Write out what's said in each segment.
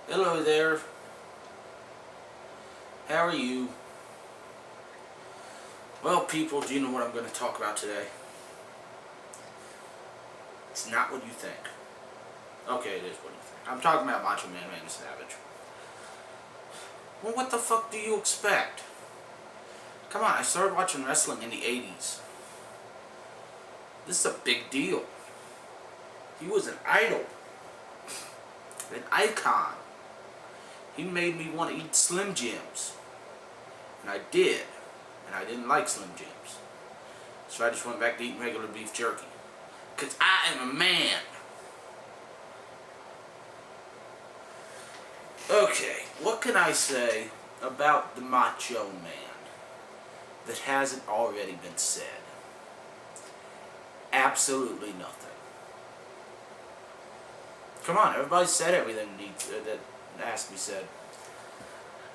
Hello there. How are you? Well, people, do you know what I'm going to talk about today? It's not what you think. Okay, it is what you think. I'm talking about Macho Man Randy Savage. Well, what the fuck do you expect? Come on, I started watching wrestling in the 80s. This is a big deal. He was an idol. An icon. He made me want to eat Slim Jims. And I did. And I didn't like Slim Jims. So I just went back to eating regular beef jerky. Because I am a man. Okay, what can I say about the Macho Man that hasn't already been said? Absolutely nothing. Come on, everybody said everything that has to be said.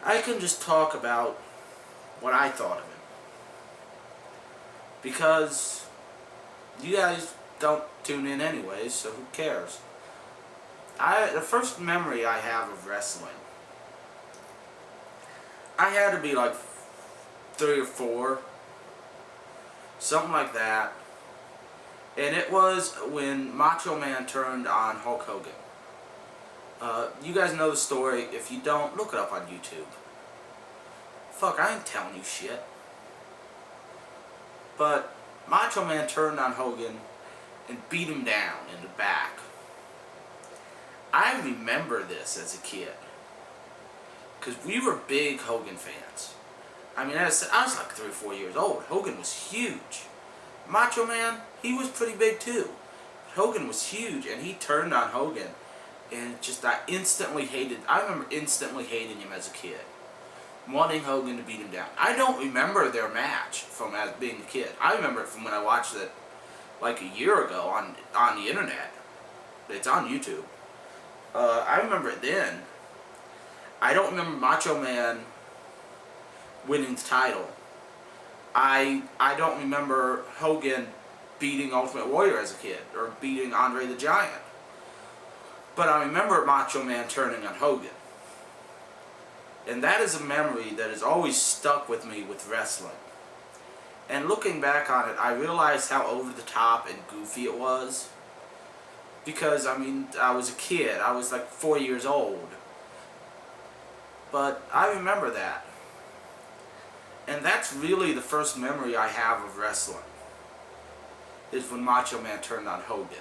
I can just talk about what I thought of him. Because you guys don't tune in anyways, so who cares? The first memory I have of wrestling, I had to be like 3 or 4, something like that, and it was when Macho Man turned on Hulk Hogan. You guys know the story. If you don't, look it up on YouTube. Fuck, I ain't telling you shit. But Macho Man turned on Hogan and beat him down in the back. I remember this as a kid. Because we were big Hogan fans. I mean, I was like 3 or 4 years old. Hogan was huge. Macho Man, he was pretty big too. Hogan was huge, and he turned on Hogan. And just, I remember instantly hating him as a kid. Wanting Hogan to beat him down. I don't remember their match from as being a kid. I remember it from when I watched it like a year ago on the internet. It's on YouTube. I remember it then. I don't remember Macho Man winning the title. I don't remember Hogan beating Ultimate Warrior as a kid, or beating Andre the Giant. But I remember Macho Man turning on Hogan. And that is a memory that has always stuck with me with wrestling. And looking back on it, I realized how over the top and goofy it was. Because, I mean, I was a kid. I was like 4 years old. But I remember that. And that's really the first memory I have of wrestling. Is when Macho Man turned on Hogan.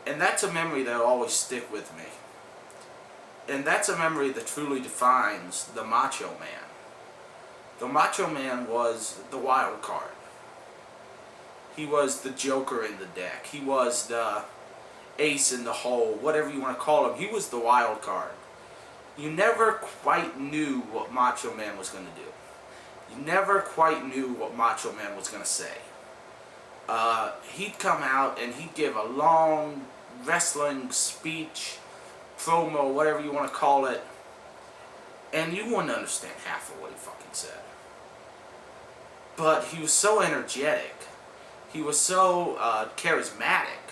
And that's a memory that will always stick with me. And that's a memory that truly defines the Macho Man. The Macho Man was the wild card. He was the joker in the deck. He was the ace in the hole, whatever you want to call him. He was the wild card. You never quite knew what Macho Man was going to do. You never quite knew what Macho Man was going to say. He'd come out and he'd give a long wrestling speech, promo, whatever you want to call it, and you wouldn't understand half of what he fucking said. But he was so energetic. He was so charismatic.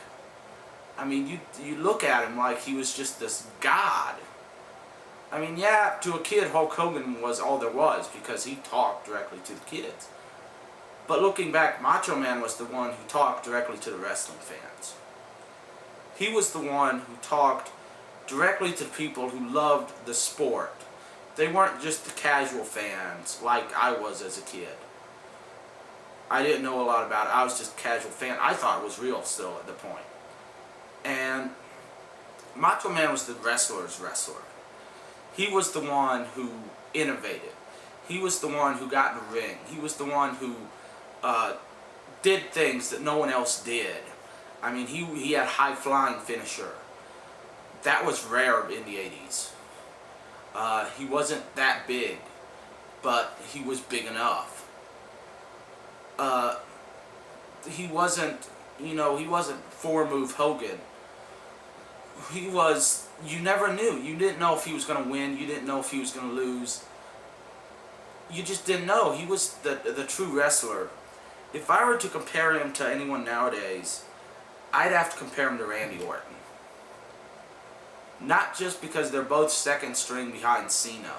I mean, you look at him like he was just this god. I mean, yeah, to a kid, Hulk Hogan was all there was because he talked directly to the kids. But looking back, Macho Man was the one who talked directly to the wrestling fans. He was the one who talked directly to people who loved the sport. They weren't just the casual fans like I was as a kid. I didn't know a lot about it. I was just a casual fan. I thought it was real still at the point. And Macho Man was the wrestler's wrestler. He was the one who innovated. He was the one who got in the ring. He was the one who did things that no one else did. I mean, he had high-flying finisher. That was rare in the 80s. He wasn't that big, but he was big enough. He wasn't, he wasn't 4-move Hogan. He was, you never knew. You didn't know if he was going to win. You didn't know if he was going to lose. You just didn't know. He was the true wrestler. If I were to compare him to anyone nowadays, I'd have to compare him to Randy Orton. Not just because they're both second string behind Cena.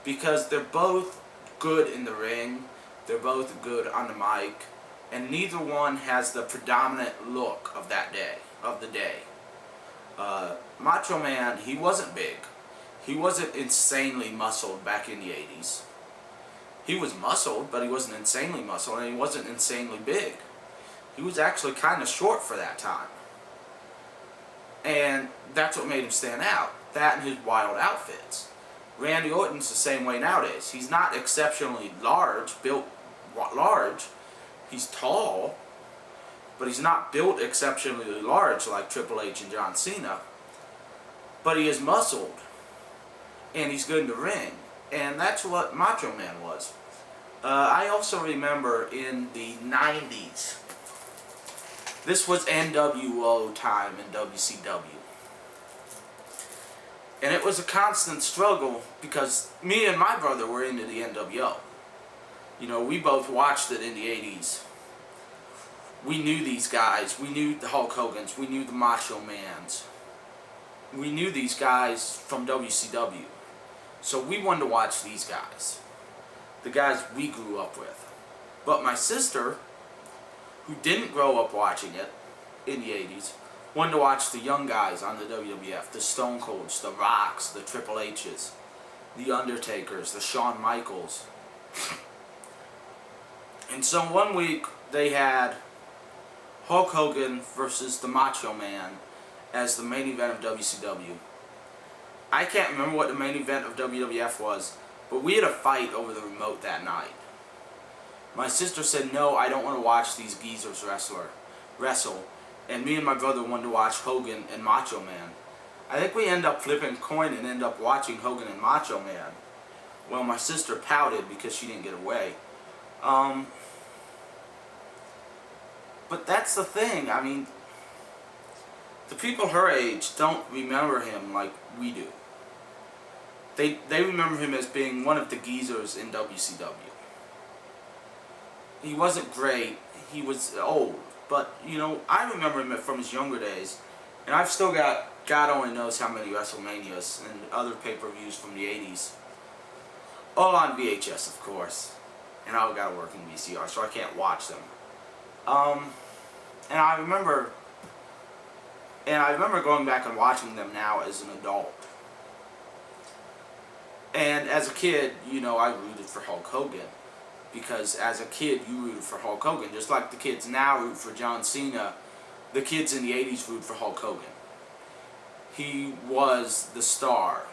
Because they're both good in the ring. They're both good on the mic. And neither one has the predominant look of that day, of the day. Macho Man, he wasn't big. He wasn't insanely muscled back in the 80s. He was muscled, but he wasn't insanely muscled, and he wasn't insanely big. He was actually kind of short for that time. And that's what made him stand out. That and his wild outfits. Randy Orton's the same way nowadays. He's not exceptionally large, built large. He's tall, but he's not built exceptionally large like Triple H and John Cena. But he is muscled, and he's good in the ring. And that's what Macho Man was. I also remember in the 90s, this was NWO time in WCW. And it was a constant struggle because me and my brother were into the NWO. You know, we both watched it in the 80s. We knew these guys. We knew the Hulk Hogans. We knew the Macho Mans. We knew these guys from WCW. So we wanted to watch these guys. The guys we grew up with. But my sister, who didn't grow up watching it in the 80s, wanted to watch the young guys on the WWF. The Stone Colds, the Rocks, the Triple H's, the Undertakers, the Shawn Michaels. And so one week they had Hulk Hogan versus the Macho Man as the main event of WCW. I can't remember what the main event of WWF was, but we had a fight over the remote that night. My sister said, no, I don't want to watch these geezers wrestle. And me and my brother wanted to watch Hogan and Macho Man. I think we ended up flipping a coin and ended up watching Hogan and Macho Man. Well, my sister pouted because she didn't get away. But that's the thing. I mean, the people her age don't remember him like we do. They remember him as being one of the geezers in WCW. He wasn't great. He was old. But, you know, I remember him from his younger days. And I've still got, God only knows how many WrestleManias and other pay-per-views from the 80s. All on VHS, of course. And I've got a working VCR, so I can't watch them. And I remember going back and watching them now as an adult. And as a kid, you know, I rooted for Hulk Hogan. Because as a kid, you rooted for Hulk Hogan. Just like the kids now root for John Cena, the kids in the 80s root for Hulk Hogan. He was the star.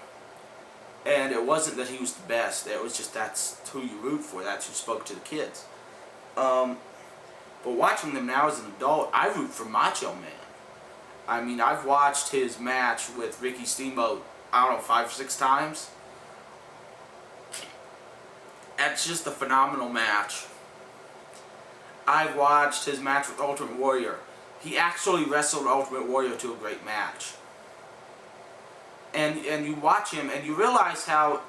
And it wasn't that he was the best. It was just that's who you root for. That's who spoke to the kids. But watching them now as an adult, I root for Macho Man. I mean, I've watched his match with Ricky Steamboat, I don't know, 5 or 6 times. That's just a phenomenal match. I've watched his match with Ultimate Warrior. He actually wrestled Ultimate Warrior to a great match. And you watch him and you realize how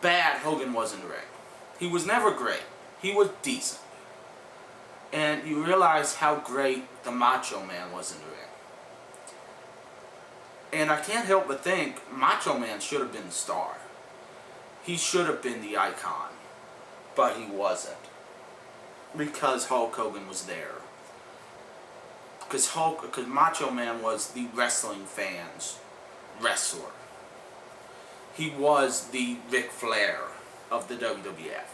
bad Hogan was in the ring. He was never great. He was decent. And you realize how great the Macho Man was in the ring. And I can't help but think Macho Man should have been the star. He should have been the icon. But he wasn't. Because Hulk Hogan was there. Because Macho Man was the wrestling fans' wrestler. He was the Ric Flair of the WWF.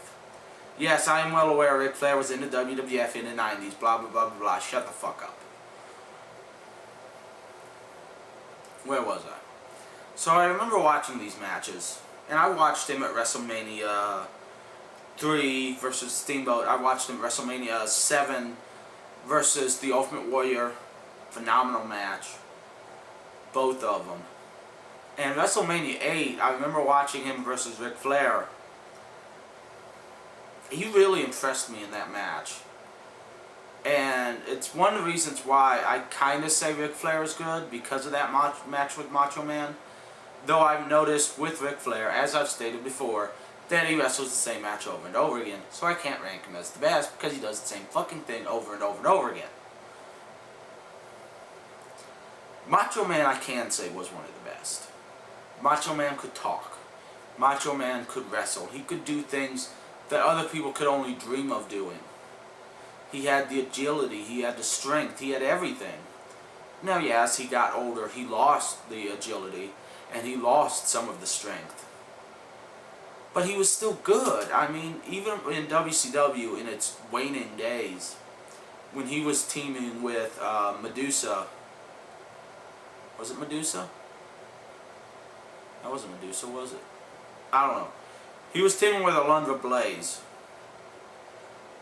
Yes, I am well aware Ric Flair was in the WWF in the 90s, blah, blah, blah, blah, blah. Shut the fuck up. Where was I? So I remember watching these matches, and I watched him at WrestleMania 3 versus Steamboat. I watched him at WrestleMania 7 versus The Ultimate Warrior. Phenomenal match. Both of them. And WrestleMania 8, I remember watching him versus Ric Flair. He really impressed me in that match. And it's one of the reasons why I kind of say Ric Flair is good, because of that match with Macho Man. Though I've noticed with Ric Flair, as I've stated before, that he wrestles the same match over and over again. So I can't rank him as the best, because he does the same fucking thing over and over and over again. Macho Man, I can say, was one of the best. Macho Man could talk. Macho Man could wrestle. He could do things that other people could only dream of doing. He had the agility, he had the strength, he had everything. Now, yes, he got older, he lost the agility, and he lost some of the strength. But he was still good. I mean, even in WCW, in its waning days, when he was teaming with Medusa. Was it Medusa? That wasn't Medusa, was it? I don't know. He was teaming with Alundra Blaze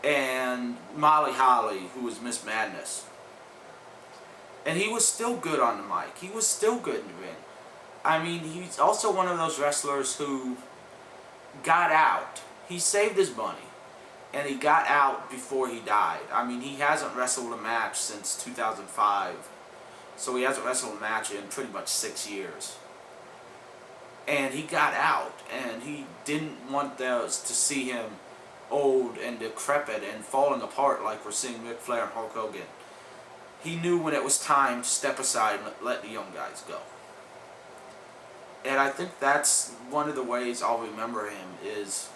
and Molly Holly, who was Miss Madness. And he was still good on the mic. He was still good in the ring. I mean, he's also one of those wrestlers who got out. He saved his money. And he got out before he died. I mean, he hasn't wrestled a match since 2005. So he hasn't wrestled a match in pretty much 6 years. And he got out. And he didn't want those to see him old and decrepit and falling apart like we're seeing Ric Flair and Hulk Hogan. He knew when it was time to step aside and let the young guys go. And I think that's one of the ways I'll remember him, is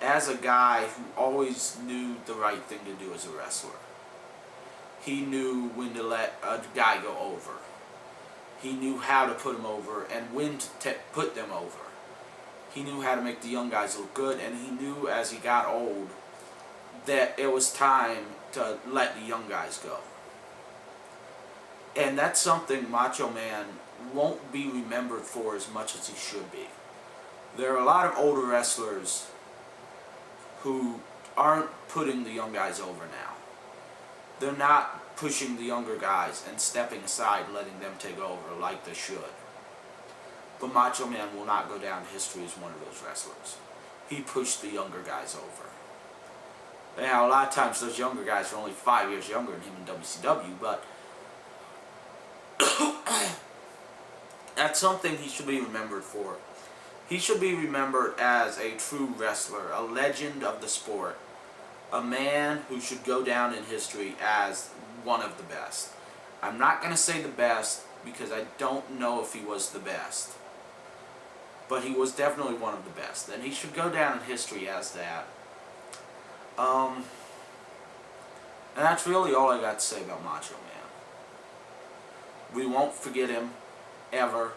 as a guy who always knew the right thing to do as a wrestler. He knew when to let a guy go over. He knew how to put him over and when to put them over. He knew how to make the young guys look good, and he knew as he got old that it was time to let the young guys go. And that's something Macho Man won't be remembered for as much as he should be. There are a lot of older wrestlers who aren't putting the young guys over now. They're not pushing the younger guys and stepping aside and letting them take over like they should. But Macho Man will not go down in history as one of those wrestlers. He pushed the younger guys over. Now, a lot of times those younger guys are only 5 years younger than him in WCW, but that's something he should be remembered for. He should be remembered as a true wrestler, a legend of the sport, a man who should go down in history as one of the best. I'm not going to say the best because I don't know if he was the best, but he was definitely one of the best, and he should go down in history as that. And that's really all I got to say about Macho Man. We won't forget him, ever.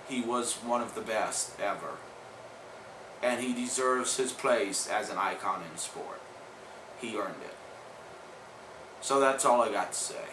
He was one of the best, ever. And he deserves his place as an icon in the sport. He earned it. So that's all I got to say.